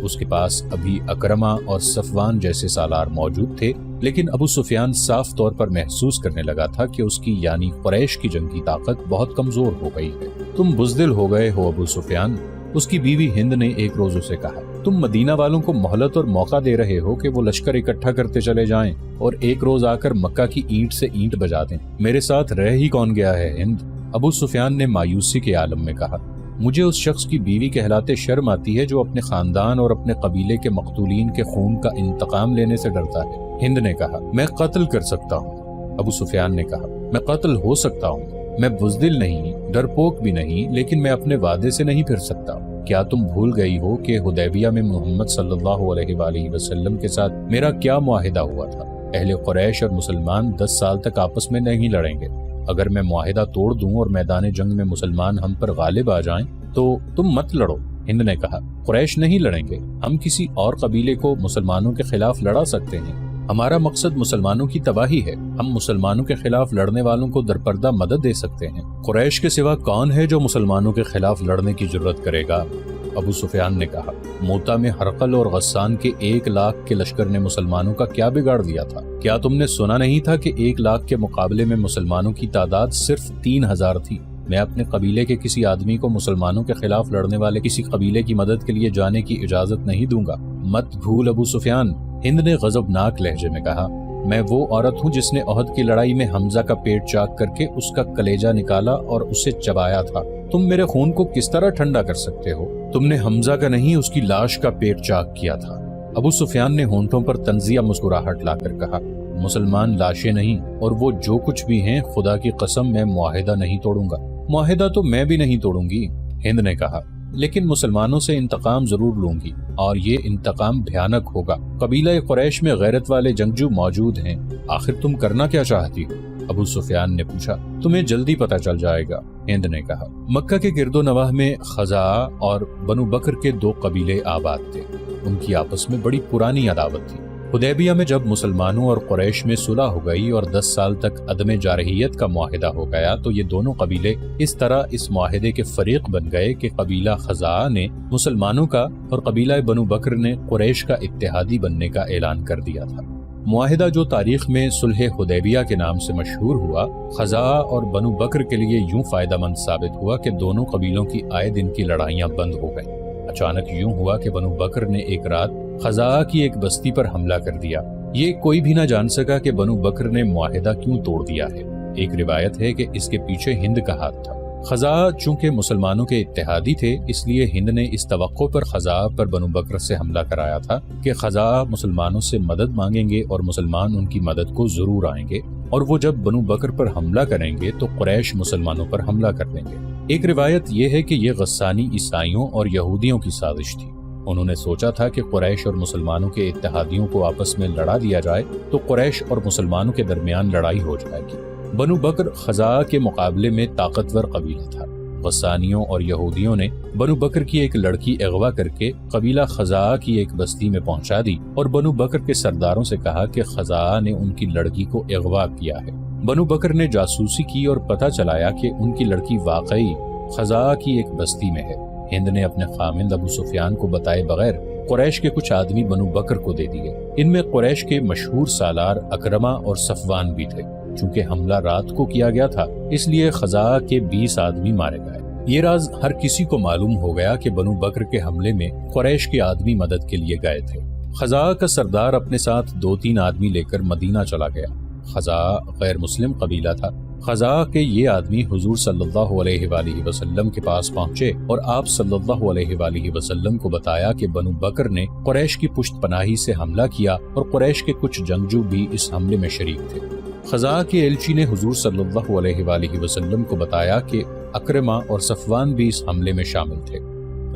اس کے پاس ابھی اکرمہ اور صفوان جیسے سالار موجود تھے، لیکن ابو سفیان صاف طور پر محسوس کرنے لگا تھا کہ اس کی یعنی قریش کی جنگی طاقت بہت کمزور ہو گئی ہے۔ تم بزدل ہو گئے ہو ابو سفیان، اس کی بیوی ہند نے ایک روز اسے کہا۔ تم مدینہ والوں کو مہلت اور موقع دے رہے ہو کہ وہ لشکر اکٹھا کرتے چلے جائیں اور ایک روز آ کر مکہ کی اینٹ سے اینٹ بجا دیں۔ میرے ساتھ رہ ہی کون گیا ہے ہند؟ ابو سفیان نے مایوسی کے عالم میں کہا۔ مجھے اس شخص کی بیوی کہلاتے شرم آتی ہے جو اپنے خاندان اور اپنے قبیلے کے مقتولین کے خون کا انتقام لینے سے ڈرتا ہے۔ ہند نے کہا، میں قتل کر سکتا ہوں۔ ابو سفیان نے کہا، میں قتل ہو سکتا ہوں، میں بزدل نہیں، ڈرپوک بھی نہیں، لیکن میں اپنے وعدے سے نہیں پھر سکتا۔ کیا تم بھول گئی ہو کہ حدیبیہ میں محمد صلی اللہ علیہ وآلہ وسلم کے ساتھ میرا کیا معاہدہ ہوا تھا؟ اہل قریش اور مسلمان 10 سال تک آپس میں نہیں لڑیں گے۔ اگر میں معاہدہ توڑ دوں اور میدان جنگ میں مسلمان ہم پر غالب آ جائیں تو تم مت لڑو۔ ہند نے کہا، قریش نہیں لڑیں گے، ہم کسی اور قبیلے کو مسلمانوں کے خلاف لڑا سکتے ہیں۔ ہمارا مقصد مسلمانوں کی تباہی ہے، ہم مسلمانوں کے خلاف لڑنے والوں کو درپردہ مدد دے سکتے ہیں۔ قریش کے سوا کون ہے جو مسلمانوں کے خلاف لڑنے کی جرت کرے گا؟ ابو سفیان نے کہا، موتا میں ہرقل اور غسان کے 1 لاکھ کے لشکر نے مسلمانوں کا کیا بگاڑ دیا تھا؟ کیا تم نے سنا نہیں تھا کہ 1 لاکھ کے مقابلے میں مسلمانوں کی تعداد صرف 3000 تھی؟ میں اپنے قبیلے کے کسی آدمی کو مسلمانوں کے خلاف لڑنے والے کسی قبیلے کی مدد کے لیے جانے کی اجازت نہیں دوں گا۔ مت بھول ابو سفیان، ہند نے غضبناک لہجے میں کہا، میں وہ عورت ہوں جس نے احد کی لڑائی میں حمزہ کا پیٹ چاک کر کے اس کا کلیجہ نکالا اور اسے چبایا تھا۔ تم میرے خون کو کس طرح ٹھنڈا کر سکتے ہو؟ تم نے حمزہ کا نہیں، اس کی لاش کا پیٹ چاک کیا تھا۔ ابو سفیان نے ہونٹوں پر طنزیہ مسکراہٹ لا کر کہا، مسلمان لاشیں نہیں، اور وہ جو کچھ بھی ہیں، خدا کی قسم میں معاہدہ نہیں توڑوں گا۔ معاہدہ تو میں بھی نہیں توڑوں گی، ہند نے کہا، لیکن مسلمانوں سے انتقام ضرور لوں گی، اور یہ انتقام بھیانک ہوگا۔ قبیلہ قریش میں غیرت والے جنگجو موجود ہیں، آخر تم کرنا کیا چاہتی ہو؟ ابو سفیان نے پوچھا۔ تمہیں جلدی پتہ چل جائے گا، ہند نے کہا۔ مکہ کے گرد و نواح میں خزاعہ اور بنو بکر کے 2 قبیلے آباد تھے، ان کی آپس میں بڑی پرانی عداوت تھی۔ حدیبیہ میں جب مسلمانوں اور قریش میں صلح ہو گئی اور 10 سال تک عدم جارحیت کا معاہدہ ہو گیا تو یہ دونوں قبیلے اس طرح اس معاہدے کے فریق بن گئے کہ قبیلہ خزاعہ نے مسلمانوں کا اور قبیلہ بنو بکر نے قریش کا اتحادی بننے کا اعلان کر دیا تھا۔ معاہدہ جو تاریخ میں صلح حدیبیہ کے نام سے مشہور ہوا، خزاعہ اور بنو بکر کے لیے یوں فائدہ مند ثابت ہوا کہ دونوں قبیلوں کی آئے دن کی لڑائیاں بند ہو گئیں۔ اچانک یوں ہوا کہ بنو بکر نے ایک رات خزاعہ کی ایک بستی پر حملہ کر دیا۔ یہ کوئی بھی نہ جان سکا کہ بنو بکر نے معاہدہ کیوں توڑ دیا ہے۔ ایک روایت ہے کہ اس کے پیچھے ہند کا ہاتھ تھا۔ خزاعہ چونکہ مسلمانوں کے اتحادی تھے، اس لیے ہند نے اس توقع پر خزاعہ پر بنو بکر سے حملہ کرایا تھا کہ خزاعہ مسلمانوں سے مدد مانگیں گے اور مسلمان ان کی مدد کو ضرور آئیں گے، اور وہ جب بنو بکر پر حملہ کریں گے تو قریش مسلمانوں پر حملہ کر دیں گے۔ ایک روایت یہ ہے کہ یہ غسانی عیسائیوں اور یہودیوں کی سازش تھی۔ انہوں نے سوچا تھا کہ قریش اور مسلمانوں کے اتحادیوں کو آپس میں لڑا دیا جائے تو قریش اور مسلمانوں کے درمیان لڑائی ہو جائے گی۔ بنو بکر خزاعہ کے مقابلے میں طاقتور قبیلہ تھا۔ غسانیوں اور یہودیوں نے بنو بکر کی ایک لڑکی اغوا کر کے قبیلہ خزاعہ کی ایک بستی میں پہنچا دی اور بنو بکر کے سرداروں سے کہا کہ خزاعہ نے ان کی لڑکی کو اغوا کیا ہے۔ بنو بکر نے جاسوسی کی اور پتہ چلایا کہ ان کی لڑکی واقعی خزاعہ کی ایک بستی میں ہے۔ ہند نے اپنے خامند ابو سفیان کو بتائے بغیر قریش کے کچھ آدمی بنو بکر کو دے دیے۔ ان میں قریش کے مشہور سالار اکرمہ اور صفوان بھی تھے۔ چونکہ حملہ رات کو کیا گیا تھا اس لیے خزاعہ کے 20 آدمی مارے گئے۔ یہ راز ہر کسی کو معلوم ہو گیا کہ بنو بکر کے حملے میں قریش کے آدمی مدد کے لیے گئے تھے۔ خزاعہ کا سردار اپنے ساتھ 2-3 آدمی لے کر مدینہ چلا گیا۔ خزاعہ غیر مسلم قبیلہ تھا۔ خزاعہ کے یہ آدمی حضور صلی اللہ علیہ وآلہ وسلم کے پاس پہنچے اور آپ صلی اللہ علیہ وآلہ وسلم کو بتایا کہ بنو بکر نے قریش کی پشت پناہی سے حملہ کیا اور قریش کے کچھ جنگجو بھی اس حملے میں شریک تھے۔ خزاعہ کے ایلچی نے حضور صلی اللہ علیہ وآلہ وسلم کو بتایا کہ اکرمہ اور صفوان بھی اس حملے میں شامل تھے۔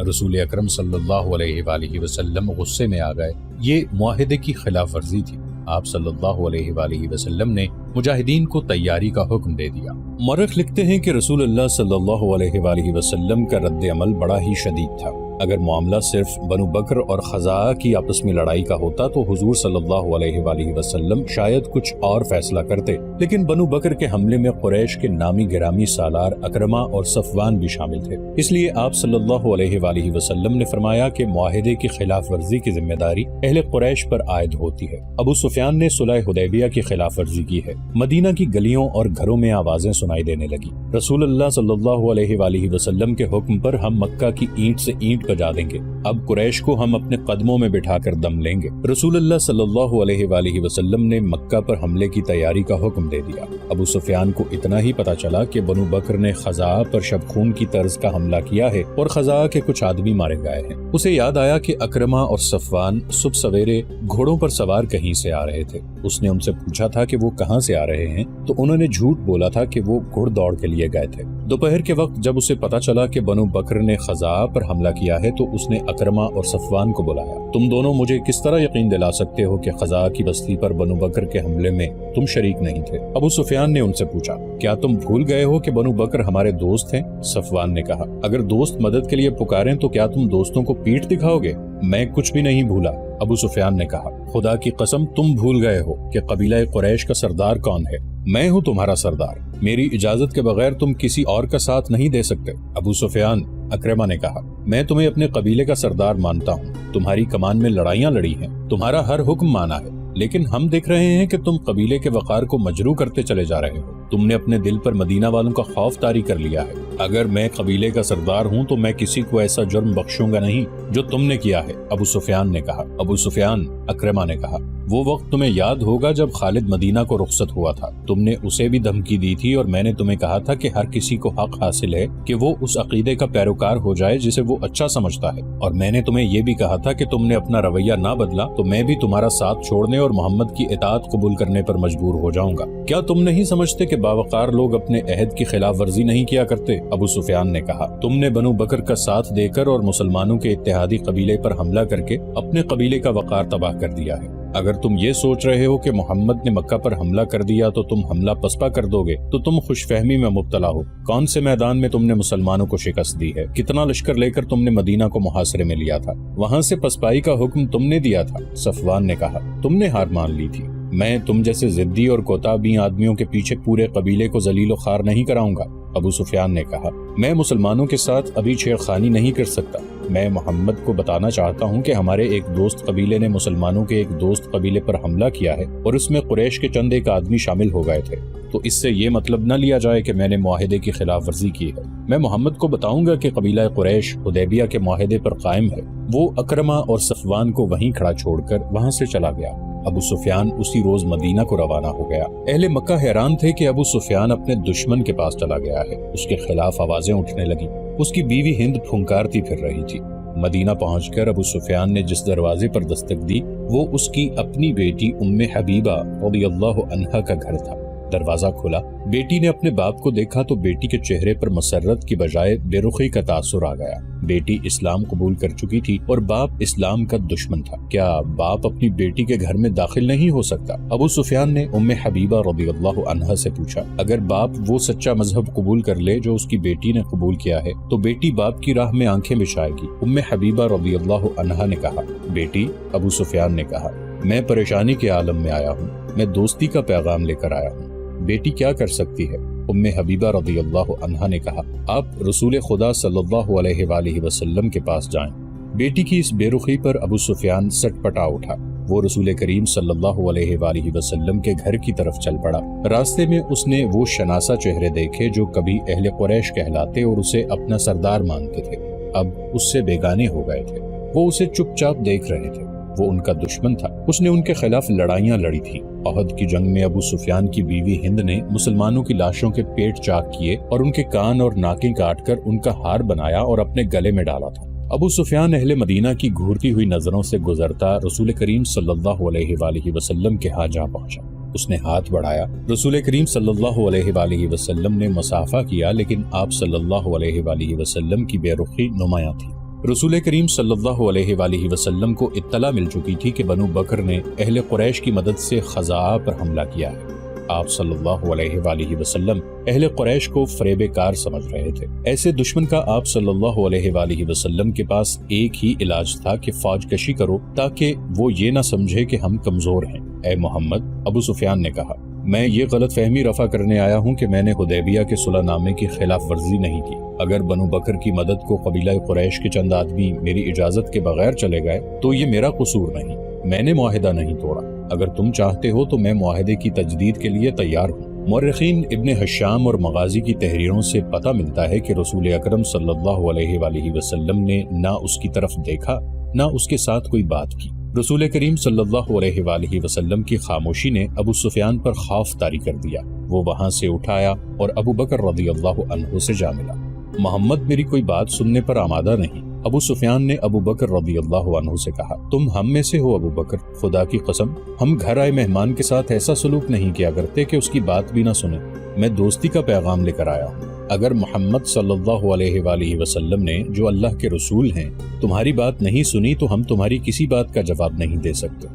رسول اکرم صلی اللہ علیہ وآلہ وسلم غصے میں آ گئے۔ یہ معاہدے کی خلاف ورزی تھی۔ آپ صلی اللہ علیہ وآلہ وسلم نے مجاہدین کو تیاری کا حکم دے دیا۔ مورخ لکھتے ہیں کہ رسول اللہ صلی اللہ علیہ وآلہ وسلم کا رد عمل بڑا ہی شدید تھا۔ اگر معاملہ صرف بنو بکر اور خزاعہ کی آپس میں لڑائی کا ہوتا تو حضور صلی اللہ علیہ وآلہ وسلم شاید کچھ اور فیصلہ کرتے، لیکن بنو بکر کے حملے میں قریش کے نامی گرامی سالار اکرمہ اور صفوان بھی شامل تھے، اس لیے آپ صلی اللہ علیہ وآلہ وسلم نے فرمایا کہ معاہدے کی خلاف ورزی کی ذمہ داری اہل قریش پر عائد ہوتی ہے۔ ابو سفیان نے صلح حدیبیہ کی خلاف ورزی کی ہے۔ مدینہ کی گلیوں اور گھروں میں آوازیں سنائی دینے لگی، رسول اللہ صلی اللہ علیہ وآلہ وسلم کے حکم پر ہم مکہ کی اینٹ سے اینٹ بجا دیں گے، اب قریش کو ہم اپنے قدموں میں بٹھا کر دم لیں گے۔ رسول اللہ صلی اللہ علیہ وآلہ وسلم نے مکہ پر حملے کی تیاری کا حکم دے دیا۔ ابو سفیان کو اتنا ہی پتا چلا کہ بنو بکر نے خزاعہ پر شب خون کی طرز کا حملہ کیا ہے اور خزاعہ کے کچھ آدمی مارے گئے ہیں۔ اسے یاد آیا کہ اکرمہ اور صفوان صبح سویرے گھوڑوں پر سوار کہیں سے آ رہے تھے۔ اس نے ان سے پوچھا تھا کہ وہ کہاں سے آ رہے ہیں تو انہوں نے جھوٹ بولا تھا کہ وہ گھڑ دوڑ کے لیے گئے تھے۔ دوپہر کے وقت جب اسے پتا چلا کہ بنو بکر نے خزاعہ پر حملہ کیا ہے تو اس نے اکرمہ اور صفوان کو بلایا۔ تم دونوں مجھے کس طرح یقین دلا سکتے ہو کہ خزاعہ کی بستی پر بنو بکر کے حملے میں تم شریک نہیں تھے؟ ابو سفیان نے ان سے پوچھا، کیا تم بھول گئے ہو کہ بنو بکر ہمارے دوست ہیں؟ صفوان نے کہا، اگر دوست مدد کے لیے پکاریں تو کیا تم دوستوں کو پیٹھ دکھاؤ گے؟ میں کچھ بھی نہیں بھولا۔ ابو سفیان نے کہا، خدا کی قسم تم بھول گئے ہو کہ قبیلہ قریش کا سردار کون ہے؟ میں ہوں تمہارا سردار، میری اجازت کے بغیر تم کسی اور کا ساتھ نہیں دے سکتے۔ ابو سفیان، اکرمہ نے کہا، میں تمہیں اپنے قبیلے کا سردار مانتا ہوں، تمہاری کمان میں لڑائیاں لڑی ہیں، تمہارا ہر حکم مانا ہے، لیکن ہم دیکھ رہے ہیں کہ تم قبیلے کے وقار کو مجروح کرتے چلے جا رہے ہو۔ تم نے اپنے دل پر مدینہ والوں کا خوف طاری کر لیا ہے۔ اگر میں قبیلے کا سردار ہوں تو میں کسی کو ایسا جرم بخشوں گا نہیں جو تم نے کیا ہے، ابو سفیان نے کہا۔ ابو سفیان، اکرمہ نے کہا، وہ وقت تمہیں یاد ہوگا جب خالد مدینہ کو رخصت ہوا تھا، تم نے اسے بھی دھمکی دی تھی اور میں نے تمہیں کہا تھا کہ ہر کسی کو حق حاصل ہے کہ وہ اس عقیدے کا پیروکار ہو جائے جسے وہ اچھا سمجھتا ہے، اور میں نے تمہیں یہ بھی کہا تھا کہ تم نے اپنا رویہ نہ بدلا تو میں بھی تمہارا ساتھ چھوڑنے اور محمد کی اطاعت قبول کرنے پر مجبور ہو جاؤں گا۔ کیا تم نہیں سمجھتے کہ باوقار لوگ اپنے عہد کی خلاف ورزی نہیں کیا کرتے؟ ابو سفیان نے کہا، تم نے بنو بکر کا ساتھ دے کر اور مسلمانوں کے اتحادی قبیلے پر حملہ کر کے اپنے قبیلے کا وقار تباہ کر دیا ہے۔ اگر تم یہ سوچ رہے ہو کہ محمد نے مکہ پر حملہ کر دیا تو تم حملہ پسپا کر دو گے تو تم خوش فہمی میں مبتلا ہو۔ کون سے میدان میں تم نے مسلمانوں کو شکست دی ہے؟ کتنا لشکر لے کر تم نے مدینہ کو محاصرے میں لیا تھا؟ وہاں سے پسپائی کا حکم تم نے دیا تھا۔ صفوان نے کہا، تم نے ہار مان لی تھی، میں تم جیسے ضدی اور کوتابی آدمیوں کے پیچھے پورے قبیلے کو ذلیل و خوار نہیں کراؤں گا۔ ابو سفیان نے کہا، میں مسلمانوں کے ساتھ ابھی چھیڑخانی نہیں کر سکتا، میں محمد کو بتانا چاہتا ہوں کہ ہمارے ایک دوست قبیلے نے مسلمانوں کے ایک دوست قبیلے پر حملہ کیا ہے اور اس میں قریش کے چند ایک آدمی شامل ہو گئے تھے، تو اس سے یہ مطلب نہ لیا جائے کہ میں نے معاہدے کی خلاف ورزی کی ہے۔ میں محمد کو بتاؤں گا کہ قبیلہ قریش حدیبیہ کے معاہدے پر قائم ہے۔ وہ اکرمہ اور صفوان کو وہیں کھڑا چھوڑ کر وہاں سے چلا گیا۔ ابو سفیان اسی روز مدینہ کو روانہ ہو گیا۔ اہل مکہ حیران تھے کہ ابو سفیان اپنے دشمن کے پاس چلا گیا ہے۔ اس کے خلاف آوازیں اٹھنے لگیں۔ اس کی بیوی ہند پھنکارتی پھر رہی تھی۔ مدینہ پہنچ کر ابو سفیان نے جس دروازے پر دستک دی وہ اس کی اپنی بیٹی ام حبیبہ رضی اللہ عنہا کا گھر تھا۔ دروازہ کھلا، بیٹی نے اپنے باپ کو دیکھا تو بیٹی کے چہرے پر مسرت کی بجائے بے رخی کا تاثر آ گیا۔ بیٹی اسلام قبول کر چکی تھی اور باپ اسلام کا دشمن تھا۔ کیا باپ اپنی بیٹی کے گھر میں داخل نہیں ہو سکتا؟ ابو سفیان نے ام حبیبہ رضی اللہ عنہا سے پوچھا، اگر باپ وہ سچا مذہب قبول کر لے جو اس کی بیٹی نے قبول کیا ہے تو بیٹی باپ کی راہ میں آنکھیں بچھائے گی؟ ام حبیبہ رضی اللہ عنہا نے کہا، بیٹی، ابو سفیان نے کہا، میں پریشانی کے عالم میں آیا ہوں، میں دوستی کا پیغام لے کر آیا ہوں، بیٹی کیا کر سکتی ہے؟ ام حبیبہ رضی اللہ عنہا نے کہا، آپ رسول خدا صلی اللہ علیہ وآلہ وسلم کے پاس جائیں۔ بیٹی کی اس بے رخی پر ابو سفیان سٹ پٹا اٹھا۔ وہ رسول کریم صلی اللہ علیہ وآلہ وسلم کے گھر کی طرف چل پڑا۔ راستے میں اس نے وہ شناسا چہرے دیکھے جو کبھی اہل قریش کہلاتے اور اسے اپنا سردار مانتے تھے، اب اس سے بیگانے ہو گئے تھے۔ وہ اسے چپ چاپ دیکھ رہے تھے، وہ ان کا دشمن تھا، اس نے ان کے خلاف لڑائیاں لڑی تھی۔ احد کی جنگ میں ابو سفیان کی بیوی ہند نے مسلمانوں کی لاشوں کے پیٹ چاک کیے اور ان کے کان اور ناکیں کاٹ کر ان کا ہار بنایا اور اپنے گلے میں ڈالا تھا۔ ابو سفیان اہل مدینہ کی گھورتی ہوئی نظروں سے گزرتا رسول کریم صلی اللہ علیہ وآلہ وسلم کے ہاں جا پہنچا۔ اس نے ہاتھ بڑھایا، رسول کریم صلی اللہ علیہ وآلہ وسلم نے مصافحہ کیا، لیکن آپ صلی اللہ علیہ وآلہ وسلم کی بے رخی نمایاں تھی۔ رسول کریم صلی اللہ علیہ وآلہ وسلم کو اطلاع مل چکی تھی کہ بنو بکر نے اہل قریش کی مدد سے خزاعہ پر حملہ کیا ہے۔ آپ صلی اللہ علیہ وآلہ وسلم اہل قریش کو فریب کار سمجھ رہے تھے۔ ایسے دشمن کا آپ صلی اللہ علیہ وآلہ وسلم کے پاس ایک ہی علاج تھا کہ فوج کشی کرو تاکہ وہ یہ نہ سمجھے کہ ہم کمزور ہیں۔ اے محمد، ابو سفیان نے کہا، میں یہ غلط فہمی رفع کرنے آیا ہوں کہ میں نے حدیبیہ کے صلح نامے کی خلاف ورزی نہیں کی۔ اگر بنو بکر کی مدد کو قبیلہ قریش کے چند آدمی میری اجازت کے بغیر چلے گئے تو یہ میرا قصور نہیں، میں نے معاہدہ نہیں توڑا۔ اگر تم چاہتے ہو تو میں معاہدے کی تجدید کے لیے تیار ہوں۔ مورخین ابن حشام اور مغازی کی تحریروں سے پتہ ملتا ہے کہ رسول اکرم صلی اللہ علیہ وآلہ وسلم نے نہ اس کی طرف دیکھا نہ اس کے ساتھ کوئی بات کی۔ رسول کریم صلی اللہ علیہ وآلہ وسلم کی خاموشی نے ابو سفیان پر خوف طاری کر دیا۔ وہ وہاں سے اٹھایا اور ابو بکر رضی اللہ عنہ سے جا ملا۔ محمد میری کوئی بات سننے پر آمادہ نہیں۔ ابو سفیان نے ابو بکر رضی اللہ عنہ سے کہا، تم ہم میں سے ہو ابو بکر، خدا کی قسم ہم گھر آئے مہمان کے ساتھ ایسا سلوک نہیں کیا کرتے کہ اس کی بات بھی نہ سنیں۔ میں دوستی کا پیغام لے کر آیا ہوں۔ اگر محمد صلی اللہ علیہ وآلہ وسلم نے جو اللہ کے رسول ہیں تمہاری بات نہیں سنی تو ہم تمہاری کسی بات کا جواب نہیں دے سکتے۔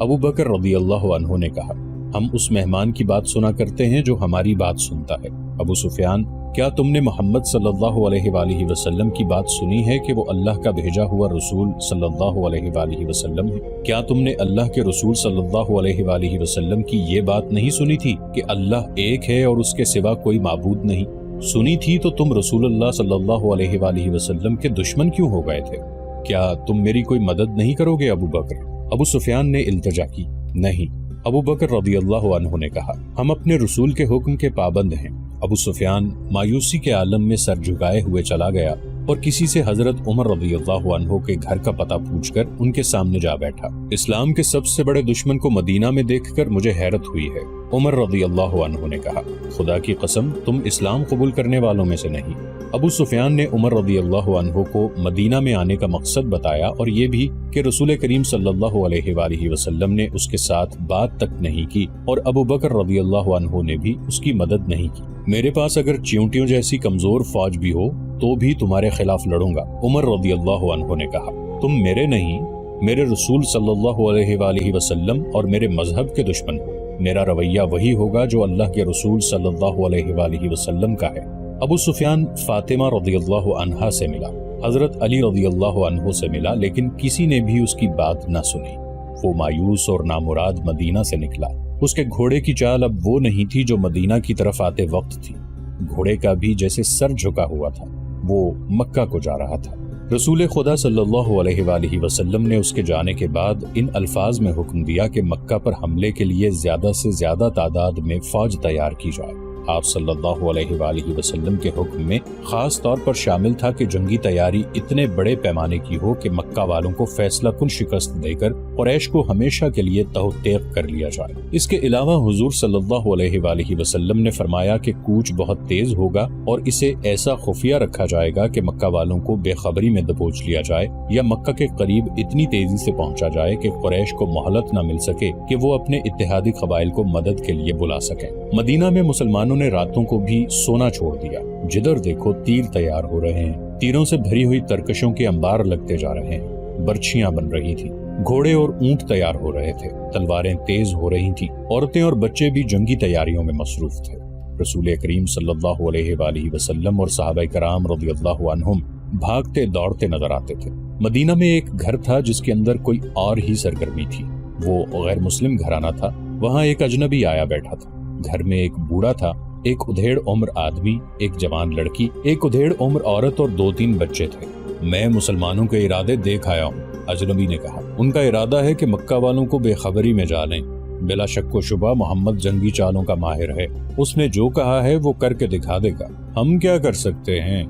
ابو بکر رضی اللہ عنہ نے کہا، ہم اس مہمان کی بات سنا کرتے ہیں جو ہماری بات سنتا ہے۔ ابو سفیان، کیا تم نے محمد صلی اللہ علیہ وآلہ وسلم کی بات سنی ہے کہ وہ اللہ کا بھیجا ہوا رسول صلی اللہ علیہ وآلہ وسلم ہے؟ کیا تم نے اللہ کے رسول صلی اللہ علیہ وآلہ وسلم کی یہ بات نہیں سنی تھی کہ اللہ ایک ہے اور اس کے سوا کوئی معبود نہیں؟ سنی تھی تو تم رسول اللہ صلی اللہ علیہ وآلہ وسلم کے دشمن کیوں ہو گئے تھے؟ کیا تم میری کوئی مدد نہیں کرو گے ابو بکر؟ ابو سفیان نے التجا کی۔ نہیں۔ ابو بکر رضی اللہ عنہ نے کہا، ہم اپنے رسول کے حکم کے پابند ہیں۔ ابو سفیان مایوسی کے عالم میں سر جھکائے ہوئے چلا گیا اور کسی سے حضرت عمر رضی اللہ عنہ کے گھر کا پتہ پوچھ کر ان کے سامنے جا بیٹھا۔ اسلام کے سب سے بڑے دشمن کو مدینہ میں دیکھ کر مجھے حیرت ہوئی ہے۔ عمر رضی اللہ عنہ نے کہا، خدا کی قسم تم اسلام قبول کرنے والوں میں سے نہیں۔ ابو سفیان نے عمر رضی اللہ عنہ کو مدینہ میں آنے کا مقصد بتایا اور یہ بھی کہ رسول کریم صلی اللہ علیہ وآلہ وسلم نے اس کے ساتھ بات تک نہیں کی اور ابو بکر رضی اللہ عنہ نے بھی اس کی مدد نہیں کی۔ میرے پاس اگر چیونٹیوں جیسی کمزور فوج بھی ہو تو بھی تمہارے خلاف لڑوں گا۔ عمر رضی اللہ عنہ نے کہا، تم میرے نہیں، میرے رسول صلی اللہ علیہ وآلہ وسلم اور میرے مذہب کے دشمن ہو۔ میرا رویہ وہی ہوگا جو اللہ کے رسول صلی اللہ علیہ وآلہ وسلم کا ہے۔ ابو سفیان فاطمہ رضی اللہ عنہا سے ملا، حضرت علی رضی اللہ عنہ سے ملا، لیکن کسی نے بھی اس کی بات نہ سنی۔ وہ مایوس اور نامراد مدینہ سے نکلا۔ اس کے گھوڑے کی چال اب وہ نہیں تھی جو مدینہ کی طرف آتے وقت تھی۔ گھوڑے کا بھی جیسے سر جھکا ہوا تھا۔ وہ مکہ کو جا رہا تھا۔ رسول خدا صلی اللہ علیہ وآلہ وسلم نے اس کے جانے کے بعد ان الفاظ میں حکم دیا کہ مکہ پر حملے کے لیے زیادہ سے زیادہ تعداد میں فوج تیار کی جائے۔ آپ صلی اللہ علیہ وآلہ وسلم کے حکم میں خاص طور پر شامل تھا کہ جنگی تیاری اتنے بڑے پیمانے کی ہو کہ مکہ والوں کو فیصلہ کن شکست دے کر قریش کو ہمیشہ کے لیے تہو تیغ کر لیا جائے۔ اس کے علاوہ حضور صلی اللہ علیہ وآلہ وسلم نے فرمایا کہ کوچ بہت تیز ہوگا اور اسے ایسا خفیہ رکھا جائے گا کہ مکہ والوں کو بے خبری میں دبوچ لیا جائے یا مکہ کے قریب اتنی تیزی سے پہنچا جائے کہ قریش کو مہلت نہ مل سکے کہ وہ اپنے اتحادی قبائل کو مدد کے لیے بلا سکیں۔ مدینہ میں مسلمانوں نے راتوں کو بھی سونا چھوڑ دیا۔ جدھر دیکھو تیر تیار ہو رہے ہیں، تیروں سے بھری ہوئی ترکشوں کے انبار لگتے جا رہے ہیں، برچھیاں بن رہی تھی، گھوڑے اور اونٹ تیار ہو رہے تھے، تلواریں تیز ہو رہی تھیں، عورتیں اور بچے بھی جنگی تیاریوں میں مصروف تھے۔ رسول کریم صلی اللہ علیہ وآلہ وسلم اور صحابہ کرام رضی اللہ عنہم بھاگتے دوڑتے نظر آتے تھے۔ مدینہ میں ایک گھر تھا جس کے اندر کوئی اور ہی سرگرمی تھی۔ وہ غیر مسلم گھرانہ تھا۔ وہاں ایک اجنبی آیا بیٹھا تھا۔ گھر میں ایک بوڑھا تھا، ایک ادھیڑ عمر آدمی، ایک جوان لڑکی، ایک ادھیڑ عمر عورت اور 2-3 بچے تھے۔ میں مسلمانوں کے ارادے دیکھ آیا ہوں، اجنبی نے کہا۔ ان کا ارادہ ہے کہ مکہ والوں کو بے خبری میں ڈالیں۔ بلا شک و شبہ محمد جنگی چالوں کا ماہر ہے، اس نے جو کہا ہے وہ کر کے دکھا دے گا۔ ہم کیا کر سکتے ہیں؟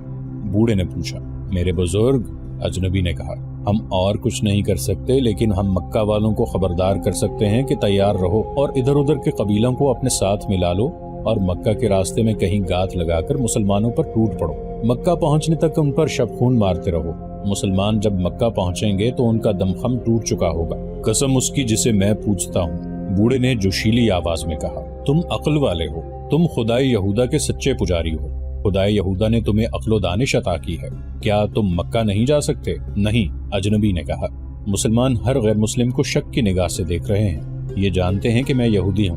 بوڑھے نے پوچھا۔ میرے بزرگ، اجنبی نے کہا، ہم اور کچھ نہیں کر سکتے، لیکن ہم مکہ والوں کو خبردار کر سکتے ہیں کہ تیار رہو اور ادھر ادھر کے قبیلوں کو اپنے ساتھ ملا لو اور مکہ کے راستے میں کہیں گات لگا کر مسلمانوں پر ٹوٹ پڑو۔ مکہ پہنچنے تک ان پر شب خون مارتے رہو۔ مسلمان جب مکہ پہنچیں گے تو ان کا دمخم ٹوٹ چکا ہوگا، قسم اس کی جسے میں پوچھتا ہوں۔ بوڑھے نے جوشیلی آواز میں کہا، تم عقل والے ہو، تم خدائے یہودا کے سچے پجاری ہو۔ خدائے یہودا نے تمہیں عقل و دانش عطا کی ہے، کیا تم مکہ نہیں جا سکتے؟ نہیں، اجنبی نے کہا۔ مسلمان ہر غیر مسلم کو شک کی نگاہ سے دیکھ رہے ہیں، یہ جانتے ہیں کہ میں یہودی ہوں۔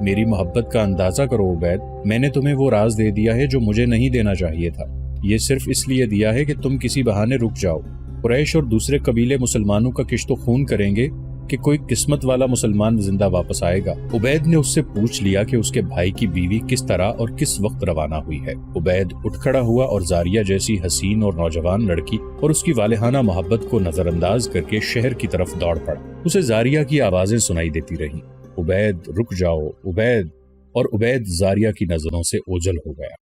میری محبت کا اندازہ کرو عبید، میں نے تمہیں وہ راز دے دیا ہے جو مجھے نہیں دینا چاہیے تھا۔ یہ صرف اس لیے دیا ہے کہ تم کسی بہانے رک جاؤ۔ قریش اور دوسرے قبیلے مسلمانوں کا کشت و خون کریں گے کہ کوئی قسمت والا مسلمان زندہ واپس آئے گا۔ عبید نے اس سے پوچھ لیا کہ اس کے بھائی کی بیوی کس طرح اور کس وقت روانہ ہوئی ہے۔ عبید اٹھ کھڑا ہوا اور زاریہ جیسی حسین اور نوجوان لڑکی اور اس کی والہانہ محبت کو نظر انداز کر کے شہر کی طرف دوڑ پڑا۔ اسے زاریہ کی آوازیں سنائی دیتی رہیں، عبید رک جاؤ عبید، اور عبید زاریہ کی نظروں سے اوجھل ہو گیا۔